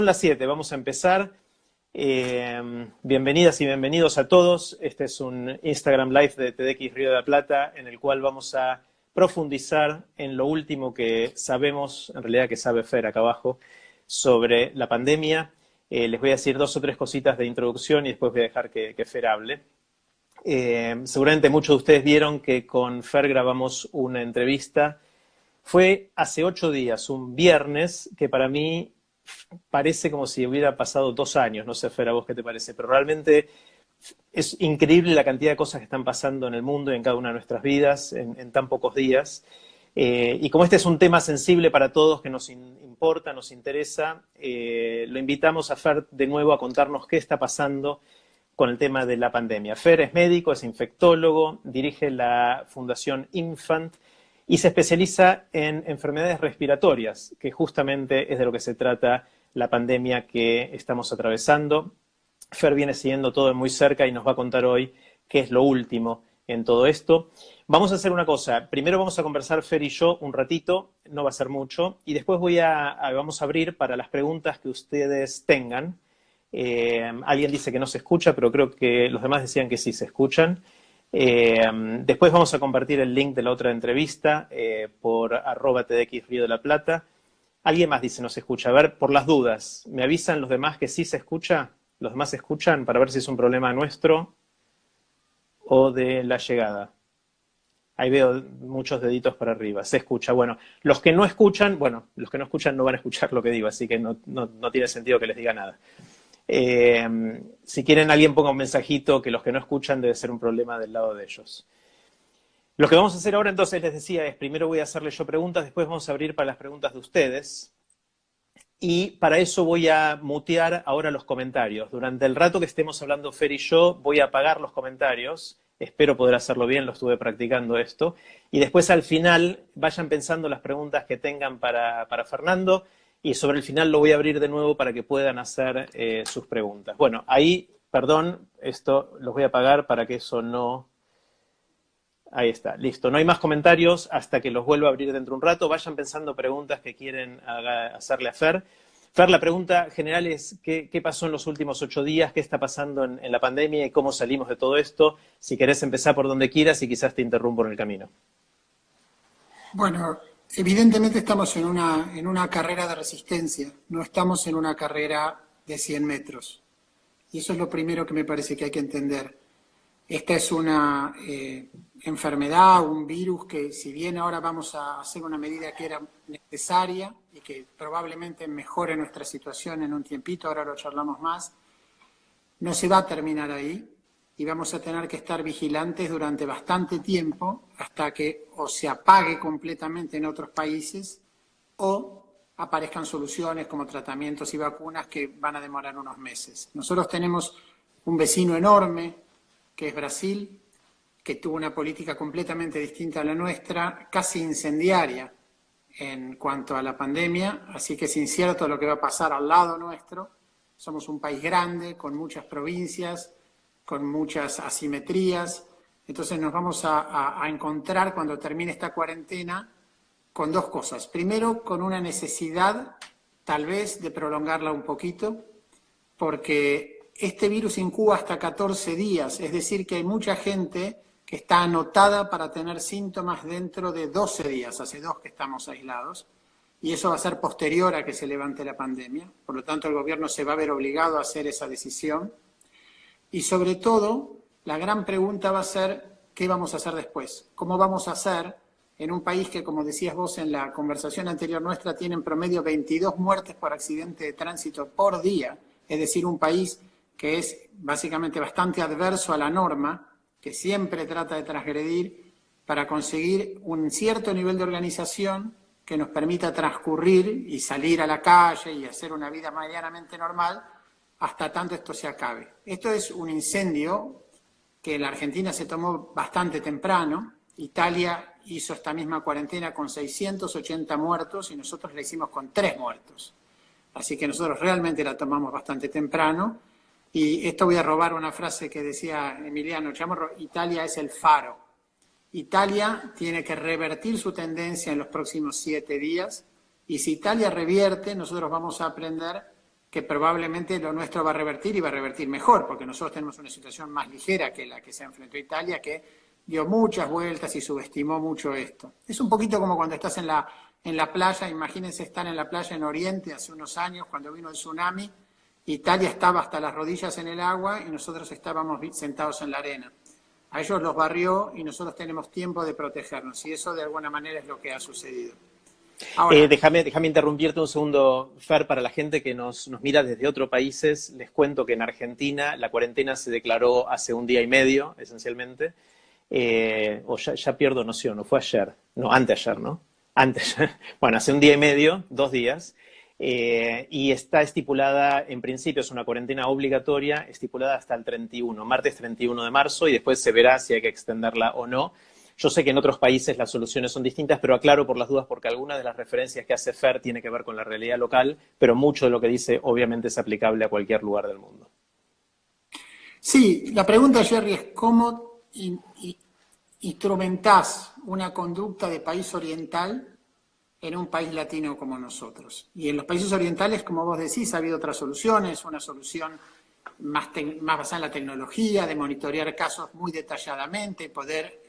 Son las 7, vamos a empezar. Bienvenidas y bienvenidos a todos. Este es un Instagram Live de TEDx Río de la Plata, en el cual vamos a profundizar en lo último que sabemos, en realidad que sabe Fer acá abajo, sobre la pandemia. Les voy a decir 2 o 3 cositas de introducción y después voy a dejar que Fer hable. Seguramente muchos de ustedes vieron que con Fer grabamos una entrevista. Fue hace 8 días, un viernes, que para mí parece como si hubiera pasado 2 años. No sé, Fer, a vos qué te parece, pero realmente es increíble la cantidad de cosas que están pasando en el mundo y en cada una de nuestras vidas en tan pocos días. Y como este es un tema sensible para todos, que nos importa, nos interesa, lo invitamos a Fer de nuevo a contarnos qué está pasando con el tema de la pandemia. Fer es médico, es infectólogo, dirige la Fundación Infant y se especializa en enfermedades respiratorias, que justamente es de lo que se trata la pandemia que estamos atravesando. Fer viene siguiendo todo de muy cerca y nos va a contar hoy qué es lo último en todo esto. Vamos a hacer una cosa. Primero vamos a conversar Fer y yo un ratito, no va a ser mucho, y después vamos a abrir para las preguntas que ustedes tengan. Alguien dice que no se escucha, pero creo que los demás decían que sí se escuchan. Después vamos a compartir el link de la otra entrevista por @TEDx Río de la Plata. Alguien más dice no se escucha. A ver, por las dudas, ¿me avisan los demás que sí se escucha? ¿Los demás se escuchan para ver si es un problema nuestro o de la llegada? Ahí veo muchos deditos para arriba. Se escucha. Bueno, los que no escuchan no van a escuchar lo que digo, así que no tiene sentido que les diga nada. Si quieren, alguien ponga un mensajito que los que no escuchan debe ser un problema del lado de ellos. Lo que vamos a hacer ahora, entonces, les decía, es primero voy a hacerles yo preguntas, después vamos a abrir para las preguntas de ustedes. Y para eso voy a mutear ahora los comentarios. Durante el rato que estemos hablando Fer y yo, voy a apagar los comentarios. Espero poder hacerlo bien, lo estuve practicando esto. Y después al final vayan pensando las preguntas que tengan para Fernando. Y sobre el final lo voy a abrir de nuevo para que puedan hacer sus preguntas. Bueno, ahí, perdón, esto los voy a apagar para que eso no... Ahí está, listo. No hay más comentarios hasta que los vuelva a abrir dentro de un rato. Vayan pensando preguntas que quieren hacerle a Fer. Fer, la pregunta general es ¿qué pasó en los últimos 8 días? ¿Qué está pasando en la pandemia y cómo salimos de todo esto? Si querés empezar por donde quieras y quizás te interrumpo en el camino. Bueno, evidentemente estamos en una carrera de resistencia, no estamos en una carrera de 100 metros. Y eso es lo primero que me parece que hay que entender. Esta es una enfermedad, un virus que si bien ahora vamos a hacer una medida que era necesaria y que probablemente mejore nuestra situación en un tiempito, ahora lo charlamos más, no se va a terminar ahí y vamos a tener que estar vigilantes durante bastante tiempo hasta que o se apague completamente en otros países o aparezcan soluciones como tratamientos y vacunas que van a demorar unos meses. Nosotros tenemos un vecino enorme, que es Brasil, que tuvo una política completamente distinta a la nuestra, casi incendiaria en cuanto a la pandemia, así que es incierto lo que va a pasar al lado nuestro. Somos un país grande, con muchas provincias, con muchas asimetrías, entonces nos vamos a encontrar cuando termine esta cuarentena con 2 cosas. Primero, con una necesidad tal vez de prolongarla un poquito, porque este virus incuba hasta 14 días, es decir, que hay mucha gente que está anotada para tener síntomas dentro de 12 días, hace 2 que estamos aislados, y eso va a ser posterior a que se levante la pandemia, por lo tanto el gobierno se va a ver obligado a hacer esa decisión, y sobre todo, la gran pregunta va a ser, ¿qué vamos a hacer después? ¿Cómo vamos a hacer en un país que, como decías vos en la conversación anterior nuestra, tiene en promedio 22 muertes por accidente de tránsito por día, es decir, un país que es básicamente bastante adverso a la norma, que siempre trata de transgredir para conseguir un cierto nivel de organización que nos permita transcurrir y salir a la calle y hacer una vida medianamente normal hasta tanto esto se acabe. Esto es un incendio que en la Argentina se tomó bastante temprano. Italia hizo esta misma cuarentena con 680 muertos y nosotros la hicimos con 3 muertos. Así que nosotros realmente la tomamos bastante temprano. Y esto voy a robar una frase que decía Emiliano Chamorro: Italia es el faro. Italia tiene que revertir su tendencia en los próximos 7 días y si Italia revierte, nosotros vamos a aprender que probablemente lo nuestro va a revertir y va a revertir mejor, porque nosotros tenemos una situación más ligera que la que se enfrentó Italia, que dio muchas vueltas y subestimó mucho esto. Es un poquito como cuando estás en la playa, imagínense estar en la playa en Oriente hace unos años, cuando vino el tsunami, Italia estaba hasta las rodillas en el agua y nosotros estábamos sentados en la arena. A ellos los barrió y nosotros tenemos tiempo de protegernos, y eso de alguna manera es lo que ha sucedido. Ahora, déjame interrumpirte un segundo, Fer, para la gente que nos mira desde otros países. Les cuento que en Argentina la cuarentena se declaró hace un día y medio, esencialmente. O ya pierdo noción, ¿no fue ayer? No, anteayer, ¿no? Anteayer. Bueno, hace un día y medio, 2 días. Y está estipulada, en principio es una cuarentena obligatoria, estipulada hasta el 31, martes 31 de marzo, y después se verá si hay que extenderla o no. Yo sé que en otros países las soluciones son distintas, pero aclaro por las dudas porque algunas de las referencias que hace Fer tiene que ver con la realidad local, pero mucho de lo que dice obviamente es aplicable a cualquier lugar del mundo. Sí, la pregunta, Jerry, es cómo instrumentás una conducta de país oriental en un país latino como nosotros. Y en los países orientales, como vos decís, ha habido otras soluciones, una solución más basada en la tecnología, de monitorear casos muy detalladamente, poder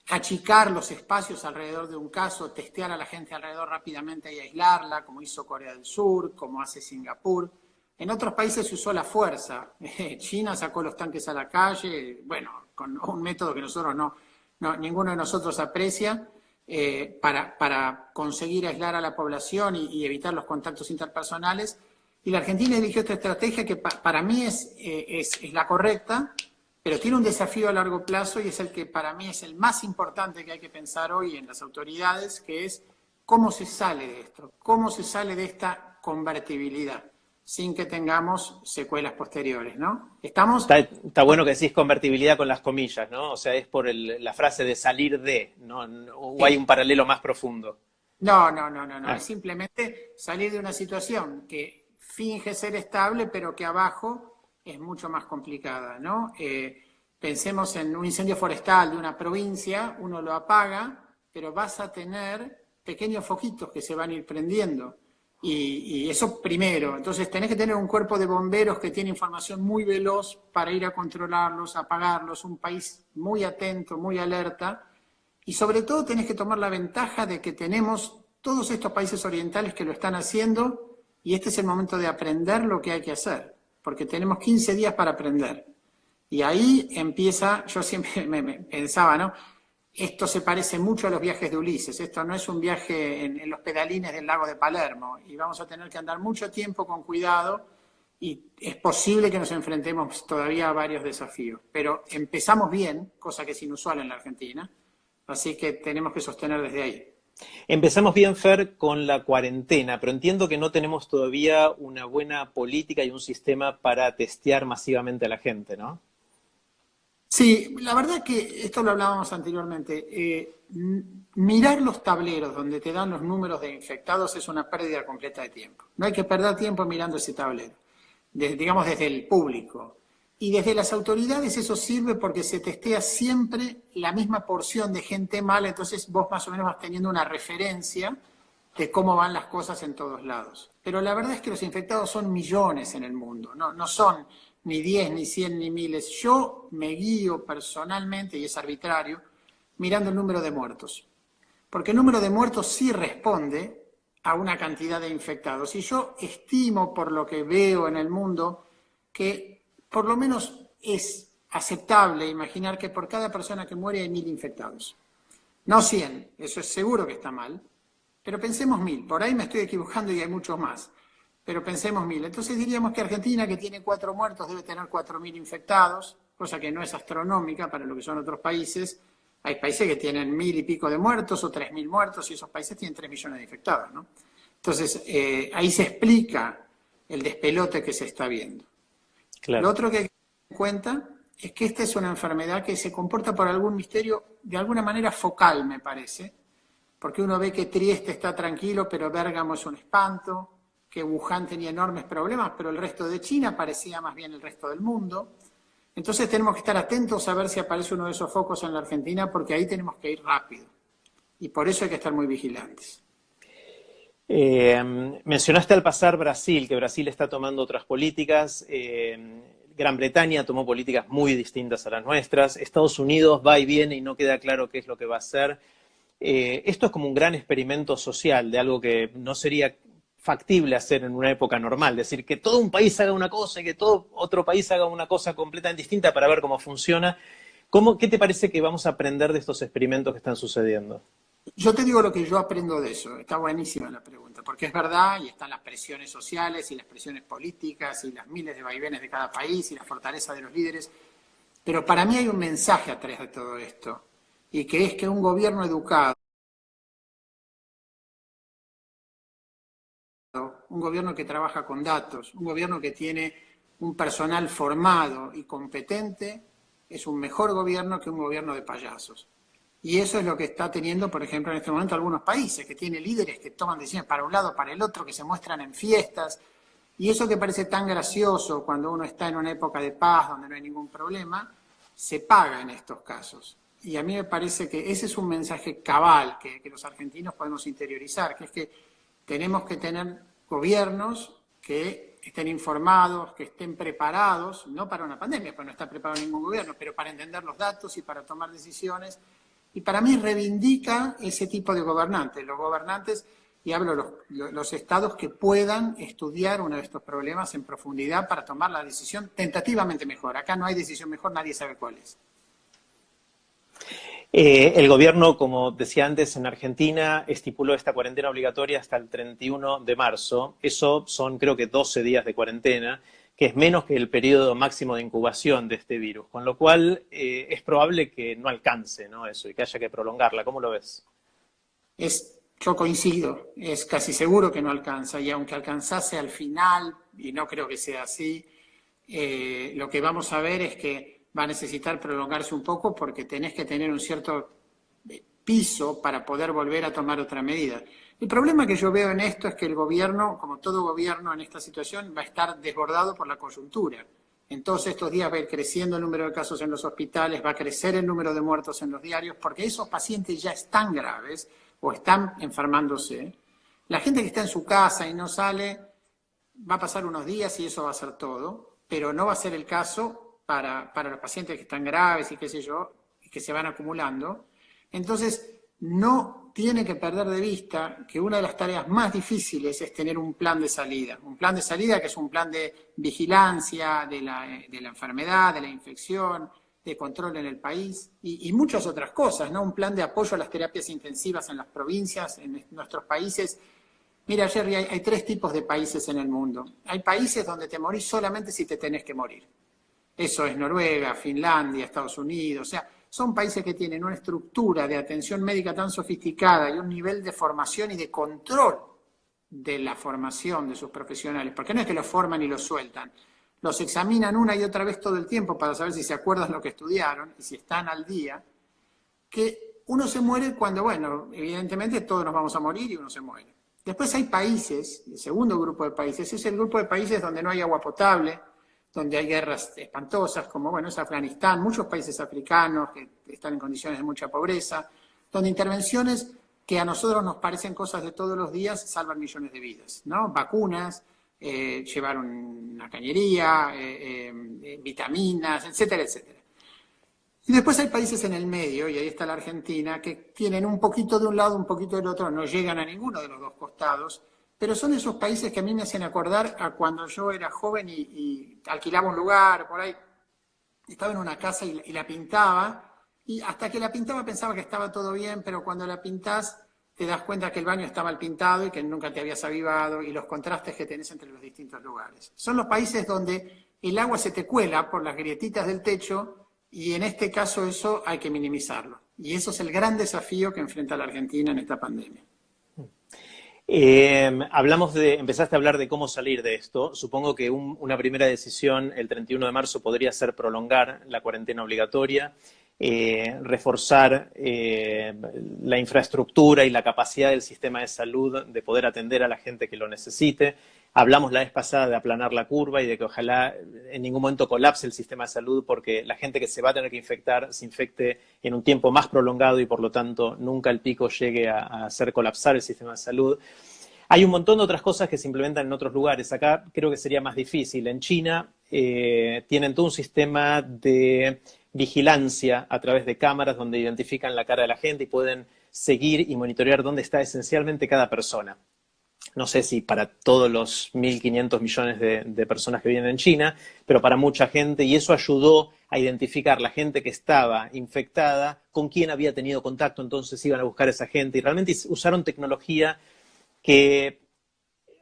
achicar los espacios alrededor de un caso, testear a la gente alrededor rápidamente y aislarla, como hizo Corea del Sur, como hace Singapur. En otros países se usó la fuerza. China sacó los tanques a la calle, bueno, con un método que nosotros ninguno de nosotros aprecia, para conseguir aislar a la población y evitar los contactos interpersonales. Y la Argentina eligió esta estrategia que para mí es la correcta, pero tiene un desafío a largo plazo y es el que para mí es el más importante que hay que pensar hoy en las autoridades, que es cómo se sale de esto, cómo se sale de esta convertibilidad, sin que tengamos secuelas posteriores, ¿no? Está bueno que decís convertibilidad con las comillas, ¿no? O sea, es por la frase de salir de, ¿no? ¿O hay un paralelo más profundo? No. Es simplemente salir de una situación que finge ser estable, pero que abajo es mucho más complicada, ¿no? Pensemos en un incendio forestal de una provincia, uno lo apaga, pero vas a tener pequeños foquitos que se van a ir prendiendo. Y eso primero. Entonces tenés que tener un cuerpo de bomberos que tiene información muy veloz para ir a controlarlos, apagarlos, un país muy atento, muy alerta. Y sobre todo tenés que tomar la ventaja de que tenemos todos estos países orientales que lo están haciendo, y este es el momento de aprender lo que hay que hacer, porque tenemos 15 días para aprender. Y ahí empieza, yo siempre me pensaba, ¿no? Esto se parece mucho a los viajes de Ulises. Esto no es un viaje en los pedalines del lago de Palermo, y vamos a tener que andar mucho tiempo con cuidado, y es posible que nos enfrentemos todavía a varios desafíos. Pero empezamos bien, cosa que es inusual en la Argentina, así que tenemos que sostener desde ahí. Empezamos bien, Fer, con la cuarentena, pero entiendo que no tenemos todavía una buena política y un sistema para testear masivamente a la gente, ¿no? Sí, la verdad que esto lo hablábamos anteriormente. Mirar los tableros donde te dan los números de infectados es una pérdida completa de tiempo. No hay que perder tiempo mirando ese tablero, digamos desde el público. Y desde las autoridades eso sirve porque se testea siempre la misma porción de gente mala, entonces vos más o menos vas teniendo una referencia de cómo van las cosas en todos lados. Pero la verdad es que los infectados son millones en el mundo, no son ni 10, ni 100, ni miles. Yo me guío personalmente, y es arbitrario, mirando el número de muertos. Porque el número de muertos sí responde a una cantidad de infectados. Y yo estimo, por lo que veo en el mundo, que por lo menos es aceptable imaginar que por cada persona que muere hay 1000 infectados. No 100, eso es seguro que está mal, pero pensemos 1000. Por ahí me estoy equivocando y hay muchos más, pero pensemos 1000. Entonces diríamos que Argentina, que tiene 4 muertos, debe tener 4000 infectados, cosa que no es astronómica para lo que son otros países. Hay países que tienen 1000 y pico de muertos o 3000 muertos, y esos países tienen 3 millones de infectados, ¿no? Entonces, ahí se explica el despelote que se está viendo. Claro. Lo otro que hay que tener en cuenta es que esta es una enfermedad que se comporta por algún misterio, de alguna manera focal, me parece, porque uno ve que Trieste está tranquilo, pero Bérgamo es un espanto, que Wuhan tenía enormes problemas, pero el resto de China parecía más bien el resto del mundo. Entonces tenemos que estar atentos a ver si aparece uno de esos focos en la Argentina, porque ahí tenemos que ir rápido. Y por eso hay que estar muy vigilantes. Mencionaste al pasar Brasil, que Brasil está tomando otras políticas. Gran Bretaña tomó políticas muy distintas a las nuestras. Estados Unidos va y viene y no queda claro qué es lo que va a hacer. Esto es como un gran experimento social de algo que no sería factible hacer en una época normal. Es decir, que todo un país haga una cosa y que todo otro país haga una cosa completamente distinta para ver cómo funciona. ¿Qué te parece que vamos a aprender de estos experimentos que están sucediendo? Yo te digo lo que yo aprendo de eso. Está buenísima la pregunta, porque es verdad y están las presiones sociales y las presiones políticas y las miles de vaivenes de cada país y la fortaleza de los líderes. Pero para mí hay un mensaje atrás de todo esto, y que es que un gobierno educado, un gobierno que trabaja con datos, un gobierno que tiene un personal formado y competente, es un mejor gobierno que un gobierno de payasos. Y eso es lo que está teniendo, por ejemplo, en este momento algunos países, que tienen líderes que toman decisiones para un lado, para el otro, que se muestran en fiestas. Y eso que parece tan gracioso cuando uno está en una época de paz, donde no hay ningún problema, se paga en estos casos. Y a mí me parece que ese es un mensaje cabal que los argentinos podemos interiorizar, que es que tenemos que tener gobiernos que estén informados, que estén preparados, no para una pandemia, porque no está preparado ningún gobierno, pero para entender los datos y para tomar decisiones. Y para mí reivindica ese tipo de gobernantes, los gobernantes, y hablo los estados que puedan estudiar uno de estos problemas en profundidad para tomar la decisión tentativamente mejor. Acá no hay decisión mejor, nadie sabe cuál es. El gobierno, como decía antes, en Argentina estipuló esta cuarentena obligatoria hasta el 31 de marzo. Eso son, creo que, 12 días de cuarentena, que es menos que el periodo máximo de incubación de este virus. Con lo cual, es probable que no alcance, ¿no? Eso, y que haya que prolongarla. ¿Cómo lo ves? Yo coincido, es casi seguro que no alcanza, y aunque alcanzase al final, y no creo que sea así, lo que vamos a ver es que va a necesitar prolongarse un poco porque tenés que tener un cierto piso para poder volver a tomar otra medida. El problema que yo veo en esto es que el gobierno, como todo gobierno en esta situación, va a estar desbordado por la coyuntura. En todos estos días va a ir creciendo el número de casos en los hospitales, va a crecer el número de muertos en los diarios, porque esos pacientes ya están graves o están enfermándose. La gente que está en su casa y no sale, va a pasar unos días y eso va a ser todo, pero no va a ser el caso para los pacientes que están graves y qué sé yo, y que se van acumulando. Entonces, no tiene que perder de vista que una de las tareas más difíciles es tener un plan de salida. Un plan de salida que es un plan de vigilancia de la enfermedad, de la infección, de control en el país y muchas otras cosas, ¿no? Un plan de apoyo a las terapias intensivas en las provincias, en nuestros países. Mira, Jerry, hay 3 tipos de países en el mundo. Hay países donde te morís solamente si te tenés que morir. Eso es Noruega, Finlandia, Estados Unidos. O sea, son países que tienen una estructura de atención médica tan sofisticada y un nivel de formación y de control de la formación de sus profesionales. Porque no es que los forman y los sueltan. Los examinan una y otra vez todo el tiempo para saber si se acuerdan lo que estudiaron y si están al día. Que uno se muere cuando, bueno, evidentemente todos nos vamos a morir y uno se muere. Después hay países, el segundo grupo de países, es el grupo de países donde no hay agua potable, donde hay guerras espantosas, como bueno, es Afganistán, muchos países africanos que están en condiciones de mucha pobreza, donde intervenciones que a nosotros nos parecen cosas de todos los días salvan millones de vidas, ¿no? Vacunas, llevar una cañería, vitaminas, etcétera, etcétera. Y después hay países en el medio, y ahí está la Argentina, que tienen un poquito de un lado, un poquito del otro, no llegan a ninguno de los dos costados, pero son esos países que a mí me hacen acordar a cuando yo era joven y alquilaba un lugar, por ahí, estaba en una casa y la pintaba, y hasta que la pintaba pensaba que estaba todo bien, pero cuando la pintás te das cuenta que el baño está mal pintado y que nunca te habías avivado, y los contrastes que tenés entre los distintos lugares. Son los países donde el agua se te cuela por las grietitas del techo, y en este caso eso hay que minimizarlo. Y eso es el gran desafío que enfrenta la Argentina en esta pandemia. Empezaste a hablar de cómo salir de esto. Supongo que una primera decisión el 31 de marzo podría ser prolongar la cuarentena obligatoria, reforzar la infraestructura y la capacidad del sistema de salud de poder atender a la gente que lo necesite. Hablamos la vez pasada de aplanar la curva y de que ojalá en ningún momento colapse el sistema de salud porque la gente que se va a tener que infectar se infecte en un tiempo más prolongado y por lo tanto nunca el pico llegue a hacer colapsar el sistema de salud. Hay un montón de otras cosas que se implementan en otros lugares. Acá creo que sería más difícil. En China tienen todo un sistema de vigilancia a través de cámaras donde identifican la cara de la gente y pueden seguir y monitorear dónde está esencialmente cada persona. No sé si para todos los 1.500 millones de personas que viven en China, pero para mucha gente, y eso ayudó a identificar la gente que estaba infectada, con quién había tenido contacto, entonces iban a buscar a esa gente, y realmente usaron tecnología que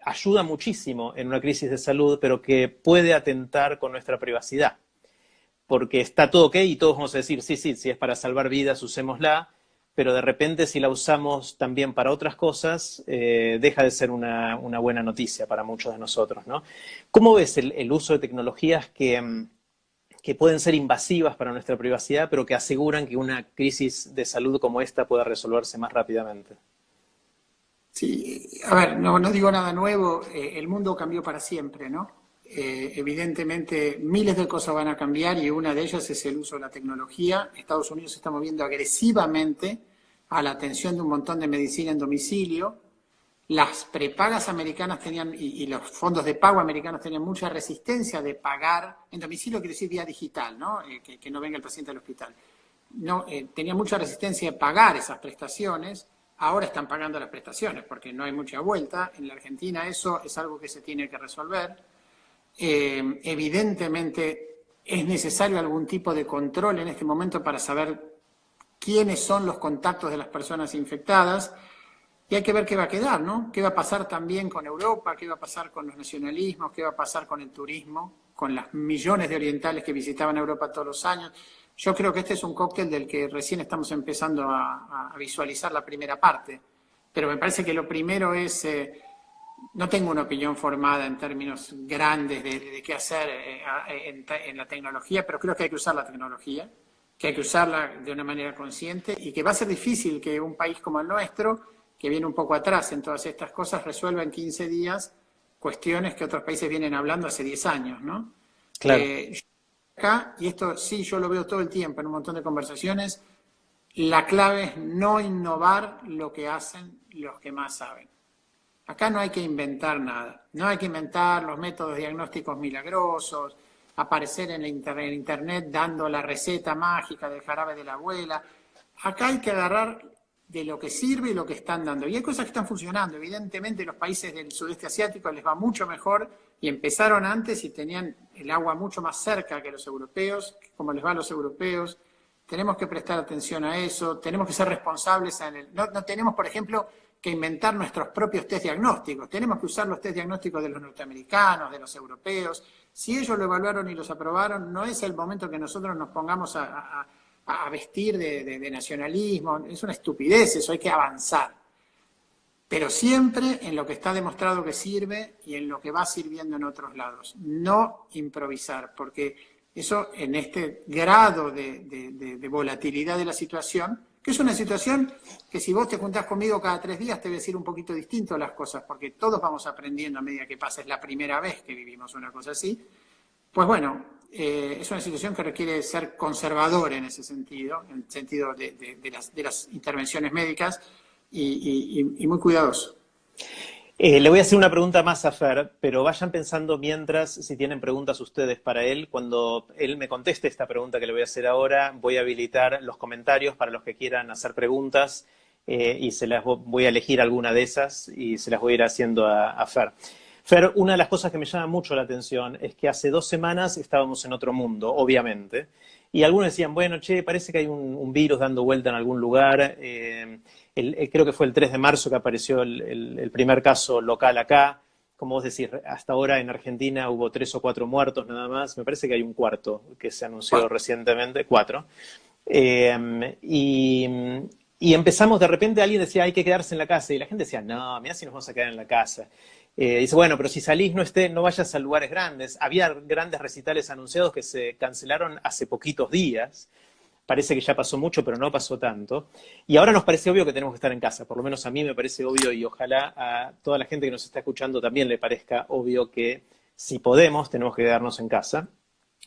ayuda muchísimo en una crisis de salud, pero que puede atentar con nuestra privacidad. Porque está todo ok y todos vamos a decir, sí, sí, si es para salvar vidas, usémosla, pero de repente si la usamos también para otras cosas, deja de ser una buena noticia para muchos de nosotros, ¿no? ¿Cómo ves el uso de tecnologías que pueden ser invasivas para nuestra privacidad, pero que aseguran que una crisis de salud como esta pueda resolverse más rápidamente? Sí, a ver, no digo nada nuevo, el mundo cambió para siempre, ¿no? Evidentemente miles de cosas van a cambiar y una de ellas es el uso de la tecnología. Estados Unidos se está moviendo agresivamente a la atención de un montón de medicina en domicilio. Las prepagas americanas tenían, y los fondos de pago americanos tenían mucha resistencia de pagar en domicilio, quiere decir vía digital, ¿no? Que no venga el paciente al hospital. No, tenían mucha resistencia de pagar esas prestaciones. Ahora están pagando las prestaciones porque no hay mucha vuelta. En la Argentina eso es algo que se tiene que resolver. Evidentemente es necesario algún tipo de control en este momento para saber quiénes son los contactos de las personas infectadas y hay que ver qué va a quedar, ¿no? ¿Qué va a pasar también con Europa? ¿Qué va a pasar con los nacionalismos? ¿Qué va a pasar con el turismo? Con las millones de orientales que visitaban Europa todos los años. Yo creo que este es un cóctel del que recién estamos empezando a visualizar la primera parte, pero me parece que lo primero es... no tengo una opinión formada en términos grandes de qué hacer en la tecnología, pero creo que hay que usar la tecnología, que hay que usarla de una manera consciente y que va a ser difícil que un país como el nuestro, que viene un poco atrás en todas estas cosas, resuelva en 15 días cuestiones que otros países vienen hablando hace 10 años, ¿no? Claro. Acá, y esto sí yo lo veo todo el tiempo en un montón de conversaciones, la clave es no innovar lo que hacen los que más saben. Acá no hay que inventar nada, no hay que inventar los métodos diagnósticos milagrosos, aparecer en internet dando la receta mágica del jarabe de la abuela. Acá hay que agarrar de lo que sirve y lo que están dando. Y hay cosas que están funcionando. Evidentemente los países del sudeste asiático les va mucho mejor y empezaron antes y tenían el agua mucho más cerca que los europeos, como les va a los europeos. Tenemos que prestar atención a eso, tenemos que ser responsables. No tenemos, por ejemplo, que inventar nuestros propios test diagnósticos. Tenemos que usar los test diagnósticos de los norteamericanos, de los europeos. Si ellos lo evaluaron y los aprobaron, no es el momento que nosotros nos pongamos a vestir de nacionalismo. Es una estupidez eso, hay que avanzar. Pero siempre en lo que está demostrado que sirve y en lo que va sirviendo en otros lados. No improvisar, porque eso en este grado de volatilidad de la situación, que es una situación que si vos te juntás conmigo cada 3 días te voy a decir un poquito distinto las cosas, porque todos vamos aprendiendo a medida que pasa, es la primera vez que vivimos una cosa así. Pues bueno, es una situación que requiere ser conservador en ese sentido, en el sentido de las intervenciones médicas y muy cuidadoso. Le voy a hacer una pregunta más a Fer, pero vayan pensando mientras, si tienen preguntas ustedes para él. Cuando él me conteste esta pregunta que le voy a hacer ahora, voy a habilitar los comentarios para los que quieran hacer preguntas y se las voy a elegir alguna de esas y se las voy a ir haciendo a Fer. Fer, una de las cosas que me llama mucho la atención es que hace 2 semanas estábamos en otro mundo, obviamente, y algunos decían, bueno, che, parece que hay un virus dando vuelta en algún lugar. Creo que fue el 3 de marzo que apareció el primer caso local acá. Como vos decís, hasta ahora en Argentina hubo 3 o 4 muertos nada más. Me parece que hay un cuarto que se anunció recientemente, 4. Y empezamos, de repente alguien decía, hay que quedarse en la casa. Y la gente decía, no, mirá si nos vamos a quedar en la casa. Dice, bueno, pero si salís no vayas a lugares grandes. Había grandes recitales anunciados que se cancelaron hace poquitos días. Parece que ya pasó mucho, pero no pasó tanto. Y ahora nos parece obvio que tenemos que estar en casa. Por lo menos a mí me parece obvio y ojalá a toda la gente que nos está escuchando también le parezca obvio que si podemos, tenemos que quedarnos en casa.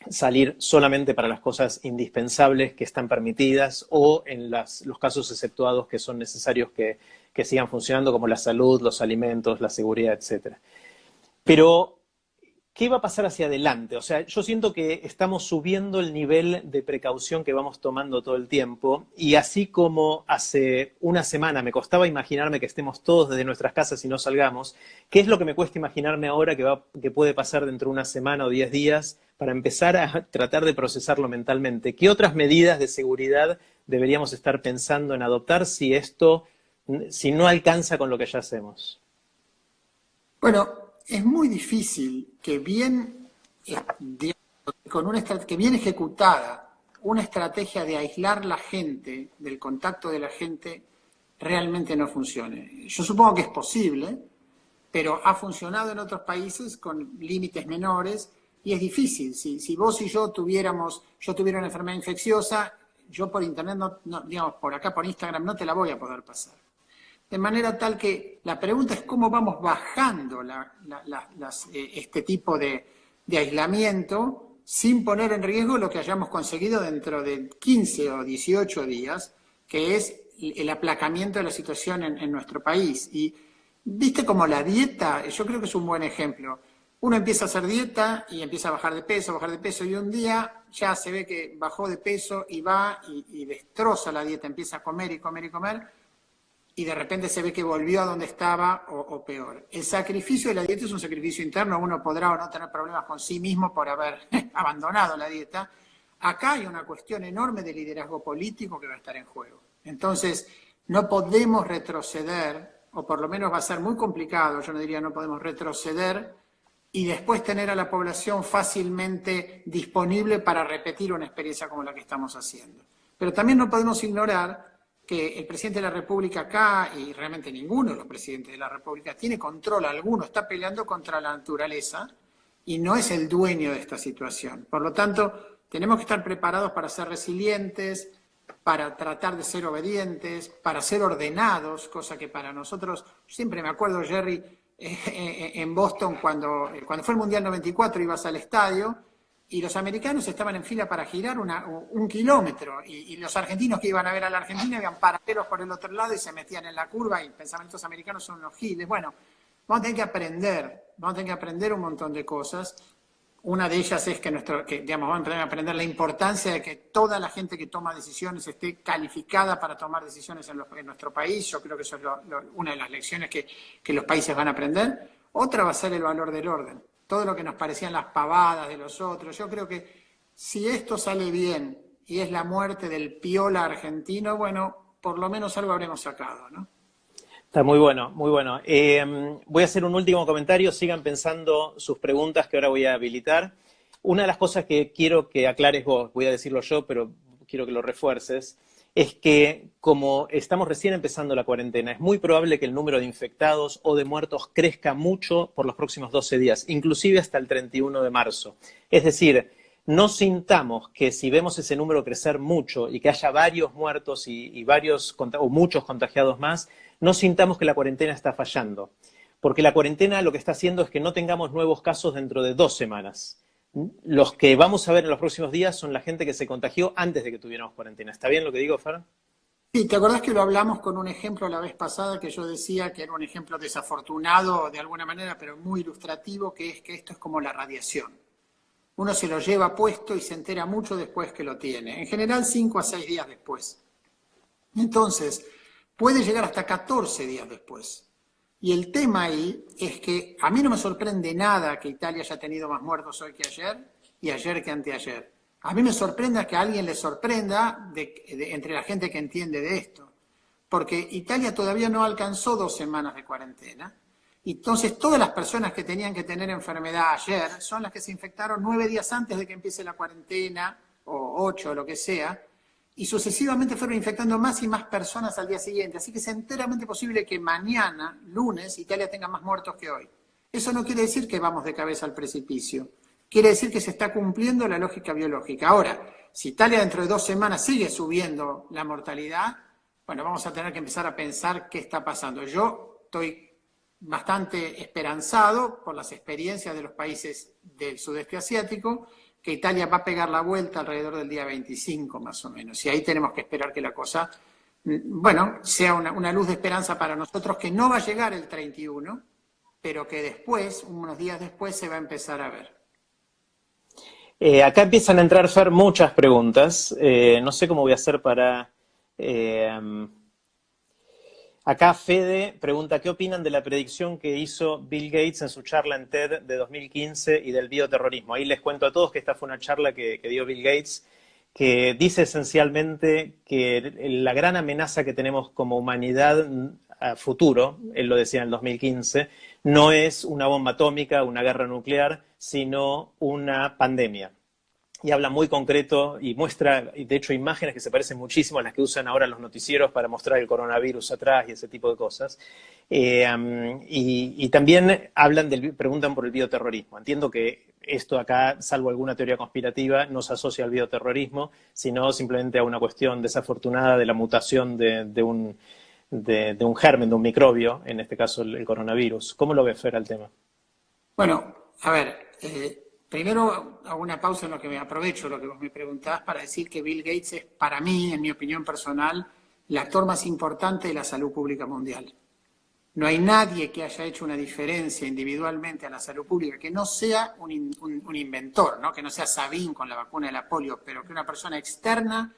Salir solamente para las cosas indispensables que están permitidas o en los casos exceptuados que son necesarios que que sigan funcionando, como la salud, los alimentos, la seguridad, etcétera. Pero ¿qué va a pasar hacia adelante? O sea, yo siento que estamos subiendo el nivel de precaución que vamos tomando todo el tiempo, y así como hace una semana me costaba imaginarme que estemos todos desde nuestras casas y no salgamos, ¿qué es lo que me cuesta imaginarme ahora que puede pasar dentro de una semana o 10 días para empezar a tratar de procesarlo mentalmente? ¿Qué otras medidas de seguridad deberíamos estar pensando en adoptar si no alcanza con lo que ya hacemos? Bueno, es muy difícil que que bien ejecutada una estrategia de aislar la gente del contacto de la gente realmente no funcione. Yo supongo que es posible, pero ha funcionado en otros países con límites menores y es difícil. Si vos y yo tuviera una enfermedad infecciosa, yo por internet, digamos, por acá por Instagram no te la voy a poder pasar. De manera tal que la pregunta es cómo vamos bajando este tipo de aislamiento sin poner en riesgo lo que hayamos conseguido dentro de 15 o 18 días, que es el aplacamiento de la situación en nuestro país. Y viste como la dieta, yo creo que es un buen ejemplo. Uno empieza a hacer dieta y empieza a bajar de peso, y un día ya se ve que bajó de peso y va y destroza la dieta, empieza a comer y comer y comer, y de repente se ve que volvió a donde estaba o peor. El sacrificio de la dieta es un sacrificio interno, uno podrá o no tener problemas con sí mismo por haber abandonado la dieta. Acá hay una cuestión enorme de liderazgo político que va a estar en juego. Entonces, no podemos retroceder, o por lo menos va a ser muy complicado, yo no diría no podemos retroceder, y después tener a la población fácilmente disponible para repetir una experiencia como la que estamos haciendo. Pero también no podemos ignorar que el presidente de la República acá, y realmente ninguno de los presidentes de la República tiene control alguno, está peleando contra la naturaleza y no es el dueño de esta situación. Por lo tanto, tenemos que estar preparados para ser resilientes, para tratar de ser obedientes, para ser ordenados, cosa que para nosotros, siempre me acuerdo, Jerry, en Boston, cuando fue el Mundial 94, ibas al estadio y los americanos estaban en fila para girar un kilómetro, y los argentinos que iban a ver a la Argentina iban paralelos por el otro lado y se metían en la curva, y pensaban estos americanos son unos giles. Bueno, vamos a tener que aprender un montón de cosas. Una de ellas es que vamos a tener que aprender la importancia de que toda la gente que toma decisiones esté calificada para tomar decisiones en nuestro país. Yo creo que eso es una de las lecciones que los países van a aprender. Otra va a ser el valor del orden. Todo lo que nos parecían las pavadas de los otros. Yo creo que si esto sale bien y es la muerte del piola argentino, bueno, por lo menos algo habremos sacado, ¿no? Está muy bueno, muy bueno. Voy a hacer un último comentario, sigan pensando sus preguntas que ahora voy a habilitar. Una de las cosas que quiero que aclares vos, voy a decirlo yo, pero quiero que lo refuerces, es que como estamos recién empezando la cuarentena, es muy probable que el número de infectados o de muertos crezca mucho por los próximos 12 días, inclusive hasta el 31 de marzo. Es decir, no sintamos que si vemos ese número crecer mucho y que haya varios muertos y muchos contagiados más, no sintamos que la cuarentena está fallando. Porque la cuarentena lo que está haciendo es que no tengamos nuevos casos dentro de 2 semanas. Los que vamos a ver en los próximos días son la gente que se contagió antes de que tuviéramos cuarentena. ¿Está bien lo que digo, Fer? Sí, ¿te acordás que lo hablamos con un ejemplo la vez pasada, que yo decía que era un ejemplo desafortunado de alguna manera, pero muy ilustrativo, que es que esto es como la radiación? Uno se lo lleva puesto y se entera mucho después que lo tiene. En general 5 a 6 días después. Entonces, puede llegar hasta 14 días después. Y el tema ahí es que a mí no me sorprende nada que Italia haya tenido más muertos hoy que ayer y ayer que anteayer. A mí me sorprende que a alguien le sorprenda entre la gente que entiende de esto. Porque Italia todavía no alcanzó 2 semanas de cuarentena. Entonces, todas las personas que tenían que tener enfermedad ayer son las que se infectaron 9 días antes de que empiece la cuarentena, o 8, o lo que sea, y sucesivamente fueron infectando más y más personas al día siguiente. Así que es enteramente posible que mañana, lunes, Italia tenga más muertos que hoy. Eso no quiere decir que vamos de cabeza al precipicio. Quiere decir que se está cumpliendo la lógica biológica. Ahora, si Italia dentro de 2 semanas sigue subiendo la mortalidad, bueno, vamos a tener que empezar a pensar qué está pasando. Yo estoy bastante esperanzado por las experiencias de los países del sudeste asiático, que Italia va a pegar la vuelta alrededor del día 25 más o menos, y ahí tenemos que esperar que la cosa bueno, sea una luz de esperanza para nosotros, que no va a llegar el 31, pero que después, unos días después, se va a empezar a ver. Acá empiezan a entrar, Fer, muchas preguntas. No sé cómo voy a hacer para... acá Fede pregunta, ¿qué opinan de la predicción que hizo Bill Gates en su charla en TED de 2015 y del bioterrorismo? Ahí les cuento a todos que esta fue una charla que dio Bill Gates, que dice esencialmente que la gran amenaza que tenemos como humanidad a futuro, él lo decía en el 2015, no es una bomba atómica, una guerra nuclear, sino una pandemia. Y habla muy concreto y muestra, de hecho, imágenes que se parecen muchísimo a las que usan ahora los noticieros para mostrar el coronavirus atrás y ese tipo de cosas. Y también preguntan por el bioterrorismo. Entiendo que esto acá, salvo alguna teoría conspirativa, no se asocia al bioterrorismo, sino simplemente a una cuestión desafortunada de la mutación de un germen, de un microbio, en este caso el coronavirus. ¿Cómo lo ves, Fer, al tema? Bueno, a ver, primero hago una pausa en lo que me aprovecho, lo que vos me preguntás, para decir que Bill Gates es, para mí, en mi opinión personal, el actor más importante de la salud pública mundial. No hay nadie que haya hecho una diferencia individualmente a la salud pública, que no sea un inventor, ¿no? Que no sea Sabin con la vacuna de la polio, pero que una persona externa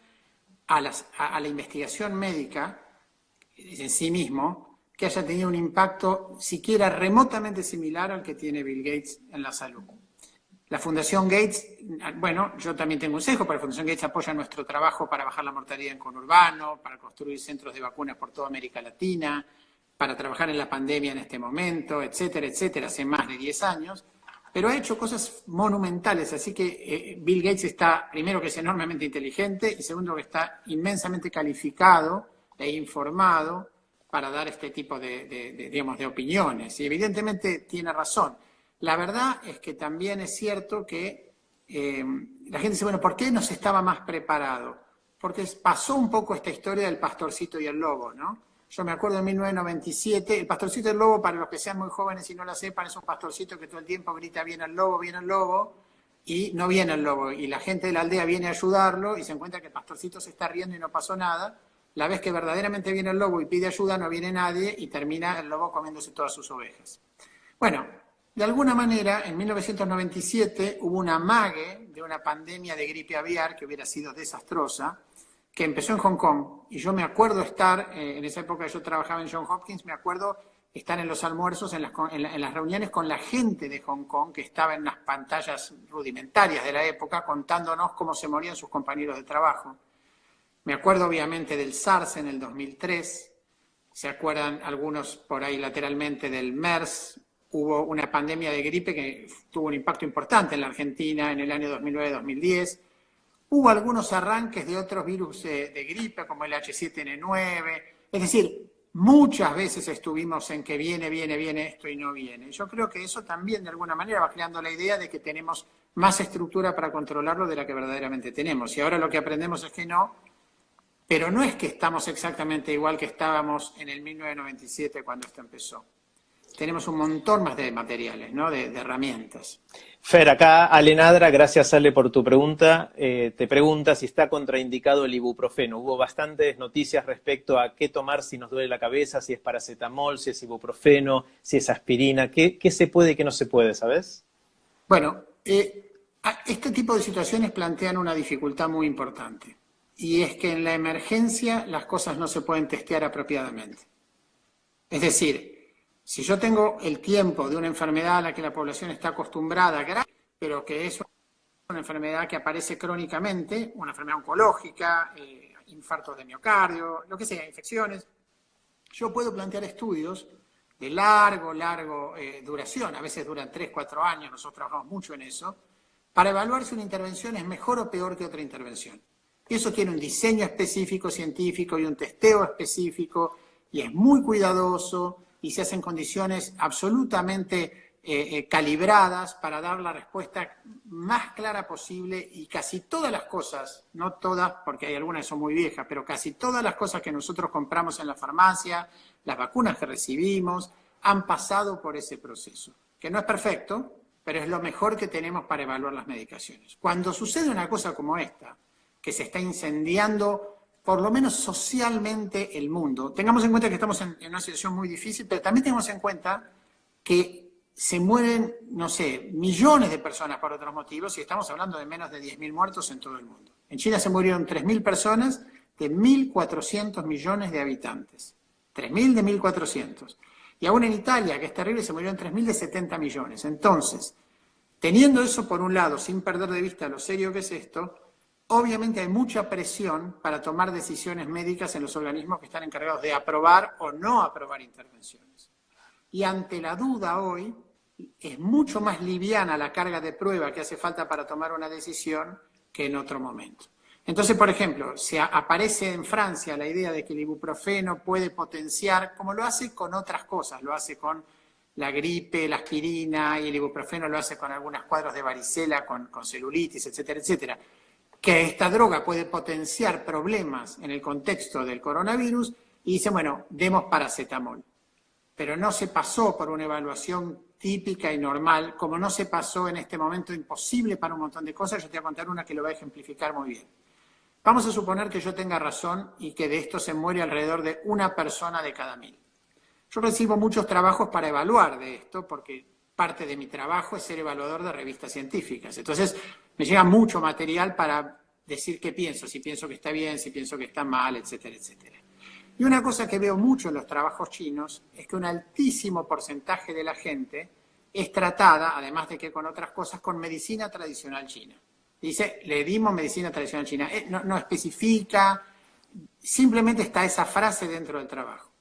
a la investigación médica en sí mismo, que haya tenido un impacto siquiera remotamente similar al que tiene Bill Gates en la salud. La Fundación Gates, bueno, yo también tengo un consejo, pero la Fundación Gates apoya nuestro trabajo para bajar la mortalidad en conurbano, para construir centros de vacunas por toda América Latina, para trabajar en la pandemia en este momento, etcétera, etcétera, hace más de 10 años, pero ha hecho cosas monumentales, así que Bill Gates está, primero, que es enormemente inteligente, y segundo, que está inmensamente calificado e informado para dar este tipo de opiniones, y evidentemente tiene razón. La verdad es que también es cierto que la gente dice, bueno, ¿por qué no se estaba más preparado? Porque pasó un poco esta historia del pastorcito y el lobo, ¿no? Yo me acuerdo en 1997, el pastorcito y el lobo, para los que sean muy jóvenes y no lo sepan, es un pastorcito que todo el tiempo grita, viene el lobo, y no viene el lobo. Y la gente de la aldea viene a ayudarlo y se encuentra que el pastorcito se está riendo y no pasó nada. La vez que verdaderamente viene el lobo y pide ayuda, no viene nadie y termina el lobo comiéndose todas sus ovejas. Bueno, de alguna manera, en 1997 hubo un amague de una pandemia de gripe aviar que hubiera sido desastrosa, que empezó en Hong Kong. Y yo me acuerdo estar, en esa época yo trabajaba en Johns Hopkins, me acuerdo estar en los almuerzos, en las reuniones con la gente de Hong Kong, que estaba en unas pantallas rudimentarias de la época, contándonos cómo se morían sus compañeros de trabajo. Me acuerdo obviamente del SARS en el 2003, se acuerdan algunos por ahí lateralmente del MERS. Hubo una pandemia de gripe que tuvo un impacto importante en la Argentina en el año 2009-2010. Hubo algunos arranques de otros virus de gripe, como el H7N9. Es decir, muchas veces estuvimos en que viene esto y no viene. Yo creo que eso también, de alguna manera, va creando la idea de que tenemos más estructura para controlarlo de la que verdaderamente tenemos. Y ahora lo que aprendemos es que no, pero no es que estamos exactamente igual que estábamos en el 1997 cuando esto empezó. Tenemos un montón más de materiales, ¿no? de herramientas. Fer, acá Ale Nadra, gracias Ale por tu pregunta, te pregunta si está contraindicado el ibuprofeno. Hubo bastantes noticias respecto a qué tomar si nos duele la cabeza, si es paracetamol, si es ibuprofeno, si es aspirina. ¿Qué se puede y qué no se puede, sabes? Bueno, este tipo de situaciones plantean una dificultad muy importante, y es que en la emergencia las cosas no se pueden testear apropiadamente. Es decir, si yo tengo el tiempo de una enfermedad a la que la población está acostumbrada, pero que es una enfermedad que aparece crónicamente, una enfermedad oncológica, infartos de miocardio, lo que sea, infecciones, yo puedo plantear estudios de largo duración, a veces duran 3, 4 años, nosotros trabajamos mucho en eso, para evaluar si una intervención es mejor o peor que otra intervención. Y eso tiene un diseño específico científico y un testeo específico, y es muy cuidadoso, y se hacen condiciones absolutamente calibradas para dar la respuesta más clara posible, y casi todas las cosas, no todas porque hay algunas que son muy viejas, pero casi todas las cosas que nosotros compramos en la farmacia, las vacunas que recibimos, han pasado por ese proceso, que no es perfecto, pero es lo mejor que tenemos para evaluar las medicaciones. Cuando sucede una cosa como esta, que se está incendiando por lo menos socialmente, el mundo. Tengamos en cuenta que estamos en una situación muy difícil, pero también tengamos en cuenta que se mueren, no sé, millones de personas por otros motivos y estamos hablando de menos de 10.000 muertos en todo el mundo. En China se murieron 3.000 personas de 1.400 millones de habitantes. 3.000 de 1.400. Y aún en Italia, que es terrible, se murieron 3.000 de 70 millones. Entonces, teniendo eso por un lado, sin perder de vista lo serio que es esto, obviamente hay mucha presión para tomar decisiones médicas en los organismos que están encargados de aprobar o no aprobar intervenciones. Y ante la duda hoy, es mucho más liviana la carga de prueba que hace falta para tomar una decisión que en otro momento. Entonces, por ejemplo, se aparece en Francia la idea de que el ibuprofeno puede potenciar, como lo hace con otras cosas, lo hace con la gripe, la aspirina, y el ibuprofeno lo hace con algunos cuadros de varicela, con celulitis, etcétera, etcétera, que esta droga puede potenciar problemas en el contexto del coronavirus, y dice, bueno, demos paracetamol. Pero no se pasó por una evaluación típica y normal, como no se pasó en este momento imposible para un montón de cosas. Yo te voy a contar una que lo va a ejemplificar muy bien. Vamos a suponer que yo tenga razón y que de esto se muere alrededor de una persona de cada 1.000. Yo recibo muchos trabajos para evaluar de esto, porque parte de mi trabajo es ser evaluador de revistas científicas. Entonces, me llega mucho material para decir qué pienso, si pienso que está bien, si pienso que está mal, etcétera, etcétera. Y una cosa que veo mucho en los trabajos chinos es que un altísimo porcentaje de la gente es tratada, además de que con otras cosas, con medicina tradicional china. Dice, le dimos medicina tradicional china. No especifica, simplemente está esa frase dentro del trabajo.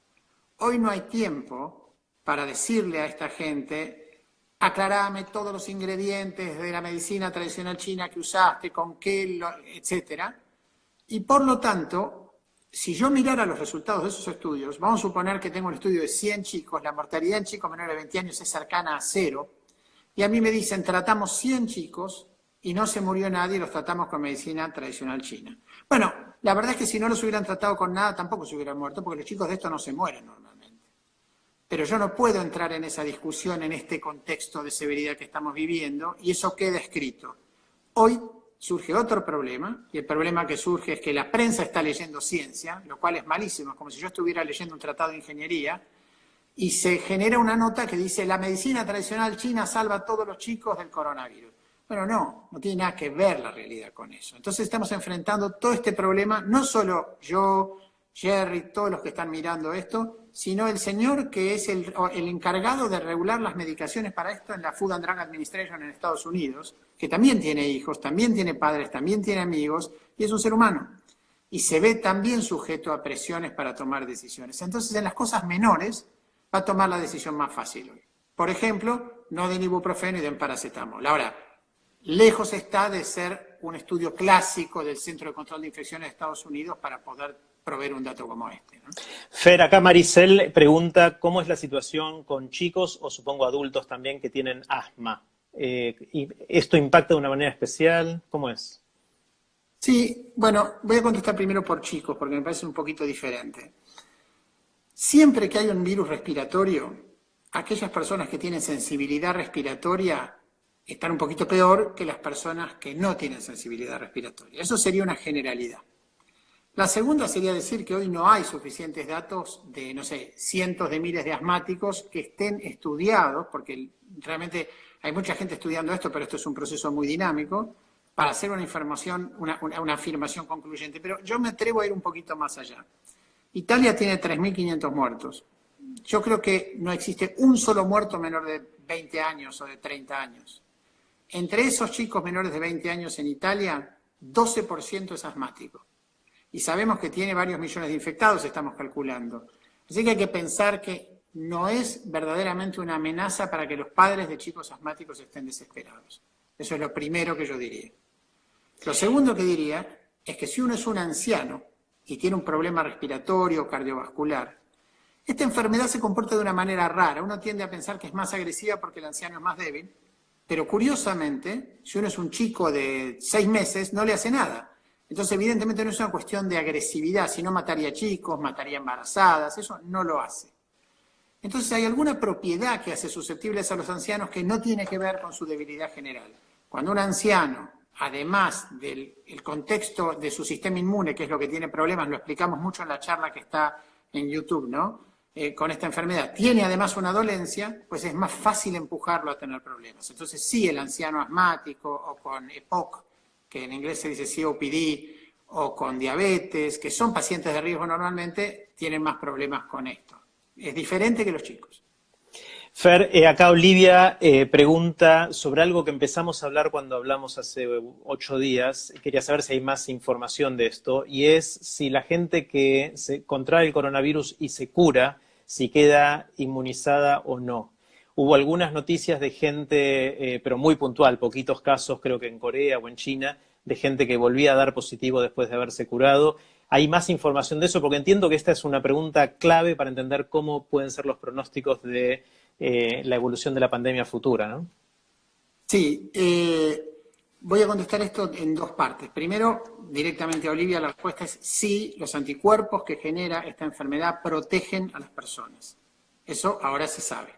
Hoy no hay tiempo para decirle a esta gente, aclarame todos los ingredientes de la medicina tradicional china que usaste, con qué, etcétera. Y por lo tanto, si yo mirara los resultados de esos estudios, vamos a suponer que tengo un estudio de 100 chicos, la mortalidad en chicos menores de 20 años es cercana a 0, y a mí me dicen, tratamos 100 chicos y no se murió nadie, los tratamos con medicina tradicional china. Bueno, la verdad es que si no los hubieran tratado con nada, tampoco se hubieran muerto, porque los chicos de esto no se mueren normalmente. Pero yo no puedo entrar en esa discusión en este contexto de severidad que estamos viviendo, y eso queda escrito. Hoy surge otro problema, y el problema que surge es que la prensa está leyendo ciencia, lo cual es malísimo, es como si yo estuviera leyendo un tratado de ingeniería, y se genera una nota que dice la medicina tradicional china salva a todos los chicos del coronavirus. Bueno, no tiene nada que ver la realidad con eso. Entonces estamos enfrentando todo este problema, no solo yo, Jerry, todos los que están mirando esto, sino el señor que es el encargado de regular las medicaciones para esto en la Food and Drug Administration en Estados Unidos, que también tiene hijos, también tiene padres, también tiene amigos, y es un ser humano. Y se ve también sujeto a presiones para tomar decisiones. Entonces, en las cosas menores, va a tomar la decisión más fácil hoy. Por ejemplo, no den ibuprofeno y den paracetamol. Ahora, lejos está de ser un estudio clásico del Centro de Control de Infecciones de Estados Unidos para poder proveer un dato como este, ¿no? Fer, acá Maricel pregunta cómo es la situación con chicos o supongo adultos también que tienen asma. ¿Y esto impacta de una manera especial? ¿Cómo es? Sí, bueno, voy a contestar primero por chicos porque me parece un poquito diferente. Siempre que hay un virus respiratorio, aquellas personas que tienen sensibilidad respiratoria están un poquito peor que las personas que no tienen sensibilidad respiratoria. Eso sería una generalidad. La segunda sería decir que hoy no hay suficientes datos de, no sé, cientos de miles de asmáticos que estén estudiados, porque realmente hay mucha gente estudiando esto, pero esto es un proceso muy dinámico, para hacer una afirmación concluyente. Pero yo me atrevo a ir un poquito más allá. Italia tiene 3.500 muertos. Yo creo que no existe un solo muerto menor de 20 años o de 30 años. Entre esos chicos menores de 20 años en Italia, 12% es asmático. Y sabemos que tiene varios millones de infectados, estamos calculando. Así que hay que pensar que no es verdaderamente una amenaza para que los padres de chicos asmáticos estén desesperados. Eso es lo primero que yo diría. Lo segundo que diría es que si uno es un anciano y tiene un problema respiratorio o cardiovascular, esta enfermedad se comporta de una manera rara. Uno tiende a pensar que es más agresiva porque el anciano es más débil, pero curiosamente, si uno es un chico de 6 meses, no le hace nada. Entonces, evidentemente no es una cuestión de agresividad, sino mataría chicos, mataría embarazadas, eso no lo hace. Entonces, hay alguna propiedad que hace susceptibles a los ancianos que no tiene que ver con su debilidad general. Cuando un anciano además del contexto de su sistema inmune, que es lo que tiene problemas, lo explicamos mucho en la charla que está en YouTube, ¿no? Con esta enfermedad, tiene además una dolencia, pues es más fácil empujarlo a tener problemas. Entonces sí, el anciano asmático o con EPOC, que en inglés se dice COPD, o con diabetes, que son pacientes de riesgo normalmente, tienen más problemas con esto. Es diferente que los chicos. Fer, acá Olivia pregunta sobre algo que empezamos a hablar cuando hablamos hace 8 días. Quería saber si hay más información de esto, y es si la gente que se contrae el coronavirus y se cura, si queda inmunizada o no. Hubo algunas noticias de gente, pero muy puntual, poquitos casos, creo que en Corea o en China, de gente que volvía a dar positivo después de haberse curado. ¿Hay más información de eso? Porque entiendo que esta es una pregunta clave para entender cómo pueden ser los pronósticos de la evolución de la pandemia futura, ¿no? Sí, voy a contestar esto en 2 partes. Primero, directamente a Olivia, la respuesta es sí, los anticuerpos que genera esta enfermedad protegen a las personas. Eso ahora se sabe.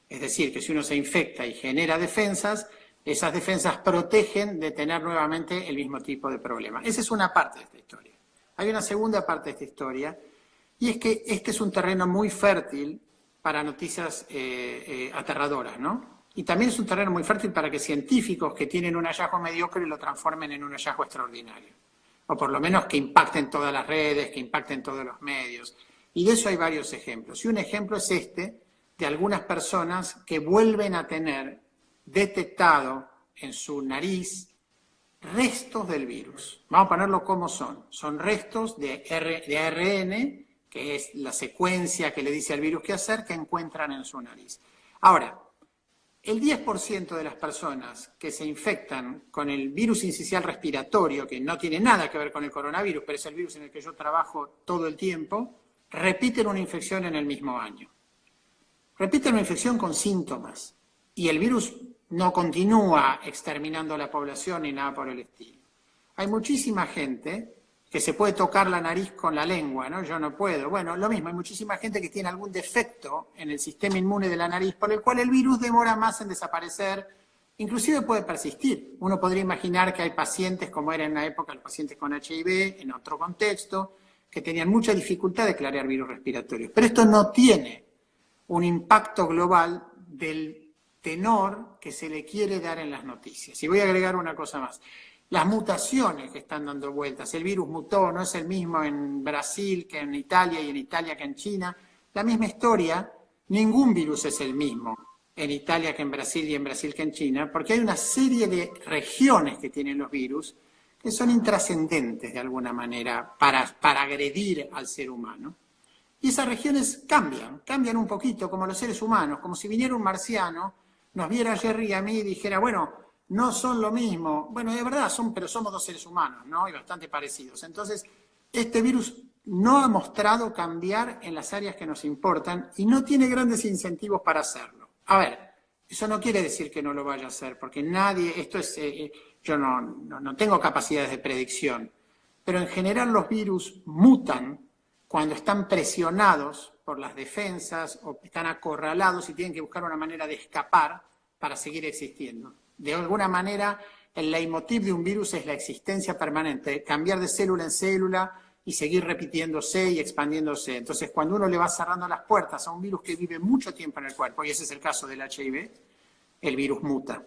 Es decir, que si uno se infecta y genera defensas, esas defensas protegen de tener nuevamente el mismo tipo de problema. Esa es una parte de esta historia. Hay una segunda parte de esta historia, y es que este es un terreno muy fértil para noticias aterradoras, ¿no? Y también es un terreno muy fértil para que científicos que tienen un hallazgo mediocre lo transformen en un hallazgo extraordinario. O por lo menos que impacten todas las redes, que impacten todos los medios. Y de eso hay varios ejemplos. Y un ejemplo es este, de algunas personas que vuelven a tener detectado en su nariz restos del virus. Vamos a ponerlo como son. Son restos de ARN, que es la secuencia que le dice al virus qué hacer, que encuentran en su nariz. Ahora, el 10% de las personas que se infectan con el virus incisional respiratorio, que no tiene nada que ver con el coronavirus, pero es el virus en el que yo trabajo todo el tiempo, repiten una infección en el mismo año. Repiten una infección con síntomas, y el virus no continúa exterminando a la población ni nada por el estilo. Hay muchísima gente que se puede tocar la nariz con la lengua, ¿no? Yo no puedo. Bueno, lo mismo, hay muchísima gente que tiene algún defecto en el sistema inmune de la nariz por el cual el virus demora más en desaparecer, inclusive puede persistir. Uno podría imaginar que hay pacientes, como era en la época los pacientes con HIV, en otro contexto, que tenían mucha dificultad de clarear virus respiratorios. Pero esto no tiene un impacto global del tenor que se le quiere dar en las noticias. Y voy a agregar una cosa más. Las mutaciones que están dando vueltas, el virus mutó, no es el mismo en Brasil que en Italia y en Italia que en China, la misma historia, ningún virus es el mismo en Italia que en Brasil y en Brasil que en China, porque hay una serie de regiones que tienen los virus que son intrascendentes de alguna manera para agredir al ser humano. Y esas regiones cambian un poquito como los seres humanos, como si viniera un marciano, nos viera a Jerry y a mí y dijera, bueno, no son lo mismo. Bueno, de verdad, pero somos 2 seres humanos, ¿no? Y bastante parecidos. Entonces, este virus no ha mostrado cambiar en las áreas que nos importan y no tiene grandes incentivos para hacerlo. A ver, eso no quiere decir que no lo vaya a hacer, porque yo no tengo capacidades de predicción, pero en general los virus mutan cuando están presionados por las defensas o están acorralados y tienen que buscar una manera de escapar para seguir existiendo. De alguna manera, el leitmotiv de un virus es la existencia permanente, cambiar de célula en célula y seguir repitiéndose y expandiéndose. Entonces, cuando uno le va cerrando las puertas a un virus que vive mucho tiempo en el cuerpo, y ese es el caso del HIV, el virus muta.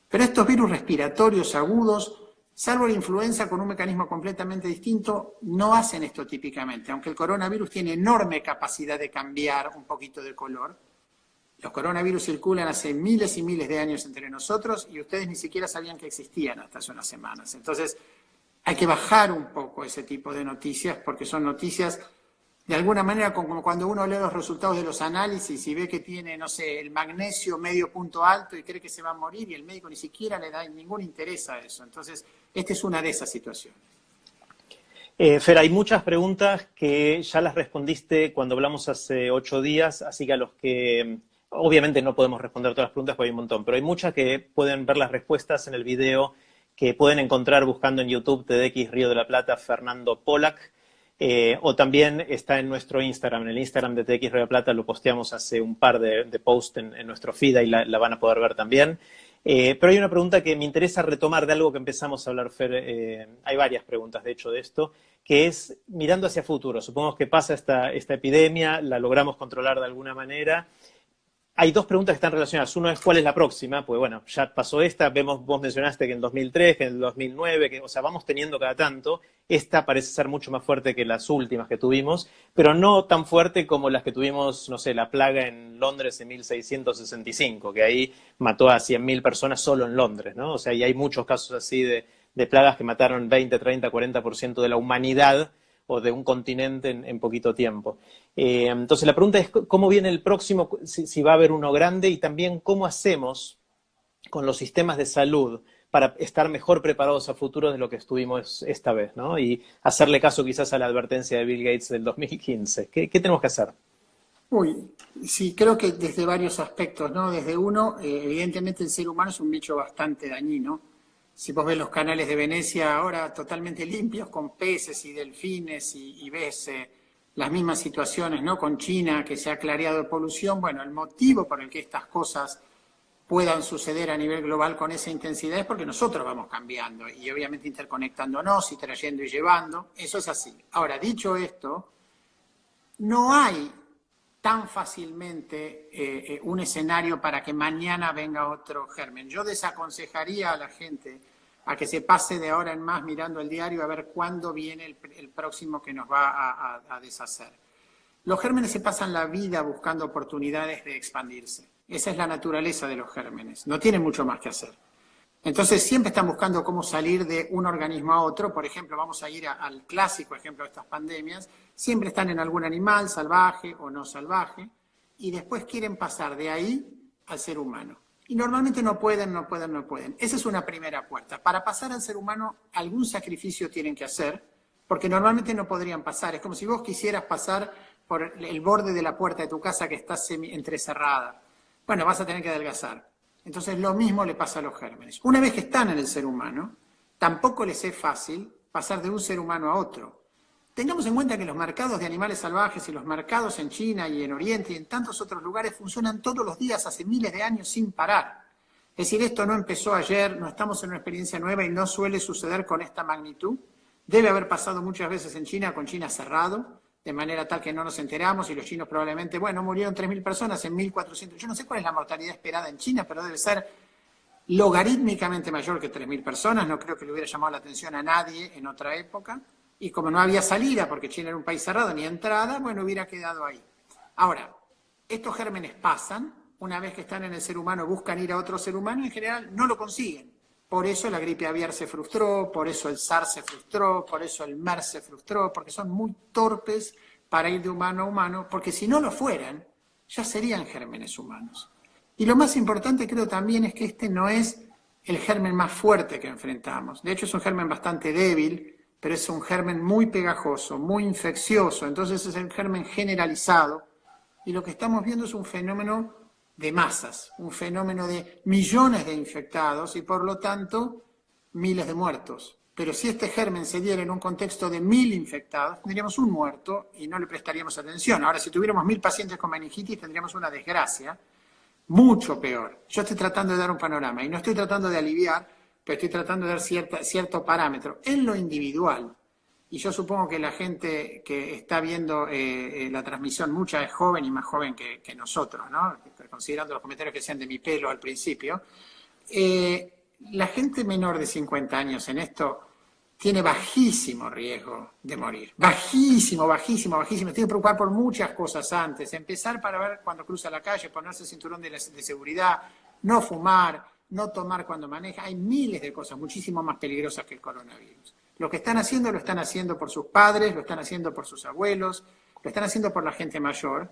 Pero estos virus respiratorios agudos, salvo la influenza con un mecanismo completamente distinto, no hacen esto típicamente. Aunque el coronavirus tiene enorme capacidad de cambiar un poquito de color, los coronavirus circulan hace miles y miles de años entre nosotros y ustedes ni siquiera sabían que existían hasta hace unas semanas. Entonces, hay que bajar un poco ese tipo de noticias porque son noticias, de alguna manera, como cuando uno lee los resultados de los análisis y ve que tiene, no sé, el magnesio medio punto alto y cree que se va a morir y el médico ni siquiera le da ningún interés a eso. Entonces, esta es una de esas situaciones. Fer, hay muchas preguntas que ya las respondiste cuando hablamos hace 8 días, así que a los que... Obviamente no podemos responder todas las preguntas porque hay un montón, pero hay muchas que pueden ver las respuestas en el video que pueden encontrar buscando en YouTube TDX Río de la Plata Fernando Pollack, o también está en nuestro Instagram, en el Instagram de TDX Río de la Plata lo posteamos hace un par de posts en nuestro feed y la van a poder ver también. Pero hay una pregunta que me interesa retomar de algo que empezamos a hablar, Fer. Hay varias preguntas, de hecho, de esto, que es mirando hacia futuro. Supongamos que pasa esta epidemia, la logramos controlar de alguna manera. Hay dos preguntas que están relacionadas. Uno es cuál es la próxima, pues bueno, ya pasó esta, vos mencionaste que en 2003, que en el 2009, o sea, vamos teniendo cada tanto. Esta parece ser mucho más fuerte que las últimas que tuvimos, pero no tan fuerte como las que tuvimos, no sé, la plaga en Londres en 1665, que ahí mató a 100.000 personas solo en Londres, ¿no? O sea, y hay muchos casos así de plagas que mataron 20, 30, 40% de la humanidad o de un continente en poquito tiempo. Entonces la pregunta es cómo viene el próximo, si va a haber uno grande, y también cómo hacemos con los sistemas de salud para estar mejor preparados a futuro de lo que estuvimos esta vez, ¿no? Y hacerle caso quizás a la advertencia de Bill Gates del 2015. ¿Qué tenemos que hacer? Uy, sí, creo que desde varios aspectos, ¿no? Desde uno, evidentemente el ser humano es un bicho bastante dañino. Si vos ves los canales de Venecia ahora totalmente limpios, con peces y delfines, y ves las mismas situaciones, ¿no? Con China, que se ha clareado de polución, bueno, el motivo por el que estas cosas puedan suceder a nivel global con esa intensidad es porque nosotros vamos cambiando y obviamente interconectándonos y trayendo y llevando, eso es así. Ahora, dicho esto, no hay tan fácilmente un escenario para que mañana venga otro germen. Yo desaconsejaría a la gente a que se pase de ahora en más mirando el diario a ver cuándo viene el próximo que nos va a deshacer. Los gérmenes se pasan la vida buscando oportunidades de expandirse. Esa es la naturaleza de los gérmenes. No tienen mucho más que hacer. Entonces siempre están buscando cómo salir de un organismo a otro. Por ejemplo, vamos a ir al clásico ejemplo de estas pandemias. Siempre están en algún animal, salvaje o no salvaje, y después quieren pasar de ahí al ser humano. Y normalmente no pueden. Esa es una primera puerta. Para pasar al ser humano, algún sacrificio tienen que hacer, porque normalmente no podrían pasar. Es como si vos quisieras pasar por el borde de la puerta de tu casa que está entrecerrada. Bueno, vas a tener que adelgazar. Entonces lo mismo le pasa a los gérmenes. Una vez que están en el ser humano, tampoco les es fácil pasar de un ser humano a otro. Tengamos en cuenta que los mercados de animales salvajes y los mercados en China y en Oriente y en tantos otros lugares funcionan todos los días hace miles de años sin parar. Es decir, esto no empezó ayer, no estamos en una experiencia nueva y no suele suceder con esta magnitud. Debe haber pasado muchas veces en China, con China cerrado, de manera tal que no nos enteramos, y los chinos probablemente, bueno, murieron 3.000 personas en 1.400. Yo no sé cuál es la mortalidad esperada en China, pero debe ser logarítmicamente mayor que 3.000 personas. No creo que le hubiera llamado la atención a nadie en otra época. Y como no había salida, porque China era un país cerrado, ni entrada, bueno, hubiera quedado ahí. Ahora, estos gérmenes pasan, una vez que están en el ser humano, buscan ir a otro ser humano, y en general no lo consiguen. Por eso la gripe aviar se frustró, por eso el SARS se frustró, por eso el MERS se frustró, porque son muy torpes para ir de humano a humano, porque si no lo fueran, ya serían gérmenes humanos. Y lo más importante creo también es que este no es el germen más fuerte que enfrentamos. De hecho es un germen bastante débil, pero es un germen muy pegajoso, muy infeccioso, entonces es el germen generalizado. Y lo que estamos viendo es un fenómeno de masas, un fenómeno de millones de infectados y por lo tanto miles de muertos. Pero si este germen se diera en un contexto de 1.000 infectados, tendríamos un muerto y no le prestaríamos atención. Ahora, si tuviéramos 1.000 pacientes con meningitis, tendríamos una desgracia mucho peor. Yo estoy tratando de dar un panorama y no estoy tratando de aliviar, pero estoy tratando de dar cierto parámetro en lo individual. Y yo supongo que la gente que está viendo la transmisión, mucha es joven y más joven que nosotros, ¿no? Considerando los comentarios que hacían de mi pelo al principio. La gente menor de 50 años en esto tiene bajísimo riesgo de morir. Bajísimo. Tiene que preocupar por muchas cosas antes. Empezar para ver cuando cruza la calle, ponerse el cinturón de seguridad, no fumar, no tomar cuando maneja. Hay miles de cosas muchísimo más peligrosas que el coronavirus. Lo que están haciendo lo están haciendo por sus padres, lo están haciendo por sus abuelos, lo están haciendo por la gente mayor,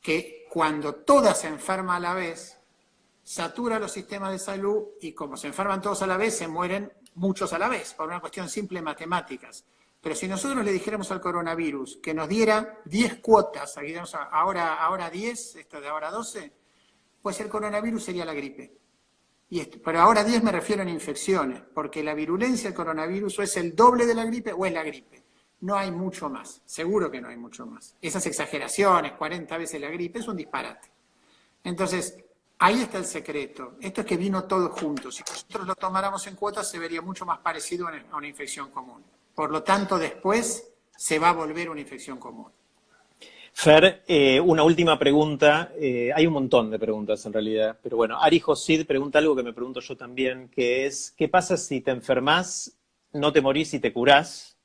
que cuando toda se enferma a la vez, satura los sistemas de salud y como se enferman todos a la vez, se mueren muchos a la vez, por una cuestión simple de matemáticas. Pero si nosotros le dijéramos al coronavirus que nos diera 10 cuotas, ahora 10, esto de ahora 12, pues el coronavirus sería la gripe. Pero ahora 10 me refiero en infecciones, porque la virulencia del coronavirus o es el doble de la gripe o es la gripe. No hay mucho más, seguro que no hay mucho más. Esas exageraciones, 40 veces la gripe, es un disparate. Entonces, Ahí está el secreto. Esto es que vino todo junto. Si nosotros lo tomáramos en cuotas, se vería mucho más parecido a una infección común. Por lo tanto, después se va a volver una infección común. Fer, una última pregunta. Hay un montón de preguntas en realidad, pero bueno, Ari Josid pregunta algo que me pregunto yo también, que es, ¿qué pasa si te enfermas, no te morís y te curás?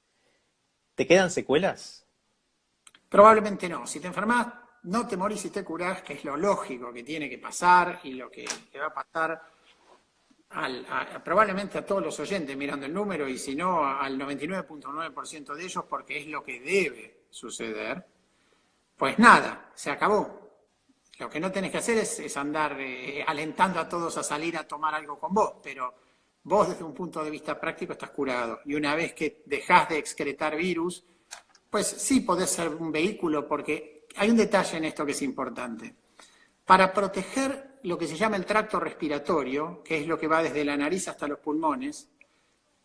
¿Te quedan secuelas? Probablemente no. Si te enfermas, no te morís y te curás, que es lo lógico que tiene que pasar y lo que te va a pasar probablemente a todos los oyentes mirando el número y si no al 99.9% de ellos porque es lo que debe suceder, pues nada, se acabó. Lo que no tenés que hacer es andar alentando a todos a salir a tomar algo con vos, pero vos desde un punto de vista práctico estás curado y una vez que dejás de excretar virus, pues sí podés ser un vehículo porque hay un detalle en esto que es importante. Para proteger lo que se llama el tracto respiratorio, que es lo que va desde la nariz hasta los pulmones,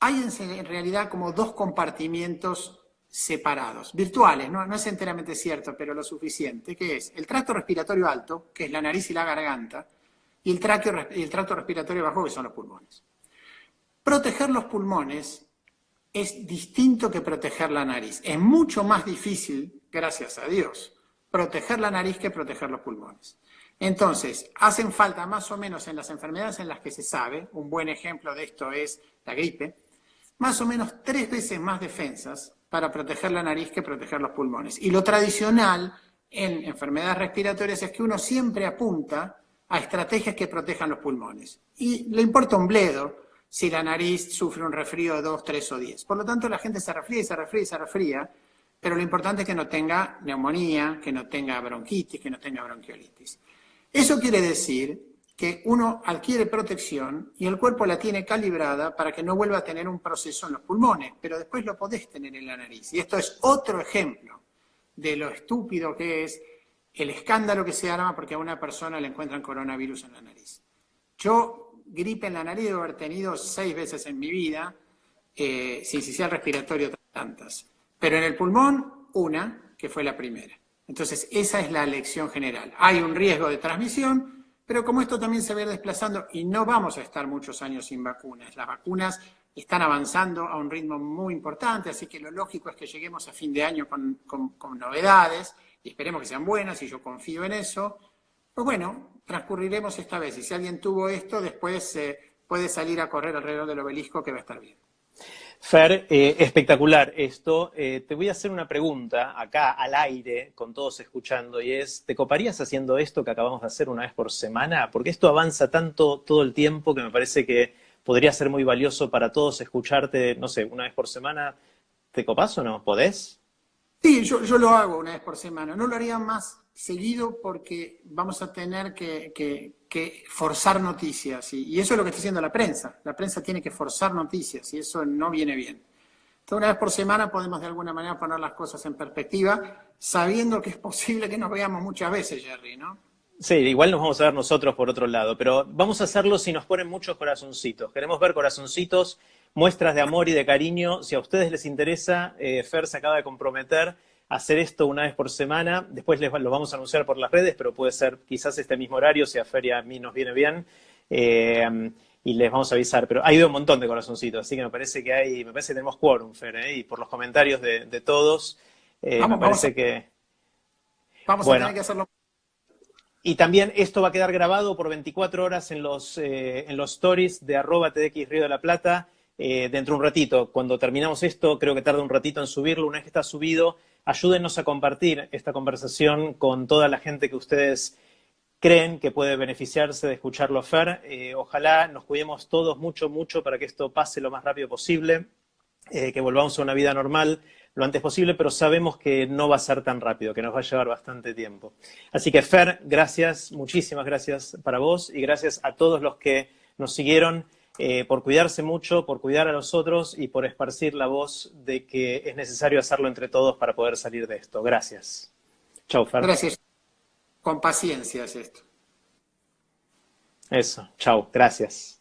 hay en realidad como dos compartimientos separados, virtuales, no es enteramente cierto, pero lo suficiente, que es el tracto respiratorio alto, que es la nariz y la garganta, y el tracto respiratorio bajo, que son los pulmones. Proteger los pulmones es distinto que proteger la nariz. Es mucho más difícil, gracias a Dios, proteger la nariz que proteger los pulmones. Entonces, hacen falta más o menos en las enfermedades en las que se sabe, un buen ejemplo de esto es la gripe, más o menos 3 veces más defensas para proteger la nariz que proteger los pulmones. Y lo tradicional en enfermedades respiratorias es que uno siempre apunta a estrategias que protejan los pulmones. Y le importa un bledo si la nariz sufre un resfrío de 2, 3 o 10. Por lo tanto, la gente se resfría y se resfría y se resfría, pero lo importante es que no tenga neumonía, que no tenga bronquitis, que no tenga bronquiolitis. Eso quiere decir que uno adquiere protección y el cuerpo la tiene calibrada para que no vuelva a tener un proceso en los pulmones, pero después lo podés tener en la nariz. Y esto es otro ejemplo de lo estúpido que es el escándalo que se arma porque a una persona le encuentran coronavirus en la nariz. Yo gripe en la nariz debo haber tenido 6 veces en mi vida, sincicial respiratorio tantas, pero en el pulmón una, que fue la primera. Entonces, esa es la lección general. Hay un riesgo de transmisión, pero como esto también se va a ir desplazando y no vamos a estar muchos años sin vacunas. Las vacunas están avanzando a un ritmo muy importante, así que lo lógico es que lleguemos a fin de año con novedades y esperemos que sean buenas y yo confío en eso. Pues bueno, transcurriremos esta vez y si alguien tuvo esto, después puede salir a correr alrededor del obelisco que va a estar bien. Fer, espectacular esto. Te voy a hacer una pregunta acá al aire, con todos escuchando, y es, ¿te coparías haciendo esto que acabamos de hacer una vez por semana? Porque esto avanza tanto todo el tiempo que me parece que podría ser muy valioso para todos escucharte, no sé, una vez por semana. ¿Te copás o no? ¿Podés? Sí, yo lo hago una vez por semana. No lo haría más seguido porque vamos a tener que forzar noticias. Y eso es lo que está haciendo la prensa. La prensa tiene que forzar noticias y eso no viene bien. Entonces, una vez por semana podemos de alguna manera poner las cosas en perspectiva, sabiendo que es posible que nos veamos muchas veces, Jerry, ¿no? Sí, igual nos vamos a ver nosotros por otro lado, pero vamos a hacerlo si nos ponen muchos corazoncitos. Queremos ver corazoncitos, muestras de amor y de cariño. Si a ustedes les interesa, Fer se acaba de comprometer a hacer esto una vez por semana. Después lo vamos a anunciar por las redes, pero puede ser quizás este mismo horario, si a Fer y a mí nos viene bien. Y les vamos a avisar. Pero ha ido un montón de corazoncitos, así que me parece que tenemos quórum, Fer, y por los comentarios de todos, me parece que... Vamos a tener que hacerlo. Y también esto va a quedar grabado por 24 horas en los stories de @TDX Río de la Plata dentro de un ratito. Cuando terminamos esto, creo que tarda un ratito en subirlo. Una vez que está subido, ayúdennos a compartir esta conversación con toda la gente que ustedes creen que puede beneficiarse de escucharlo, Fer. Ojalá nos cuidemos todos mucho, mucho para que esto pase lo más rápido posible, que volvamos a una vida normal lo antes posible, pero sabemos que no va a ser tan rápido, que nos va a llevar bastante tiempo. Así que, Fer, gracias, muchísimas gracias para vos y gracias a todos los que nos siguieron por cuidarse mucho, por cuidar a los otros y por esparcir la voz de que es necesario hacerlo entre todos para poder salir de esto. Gracias. Chau, Fer. Gracias. Con paciencia es esto. Eso, chau, gracias.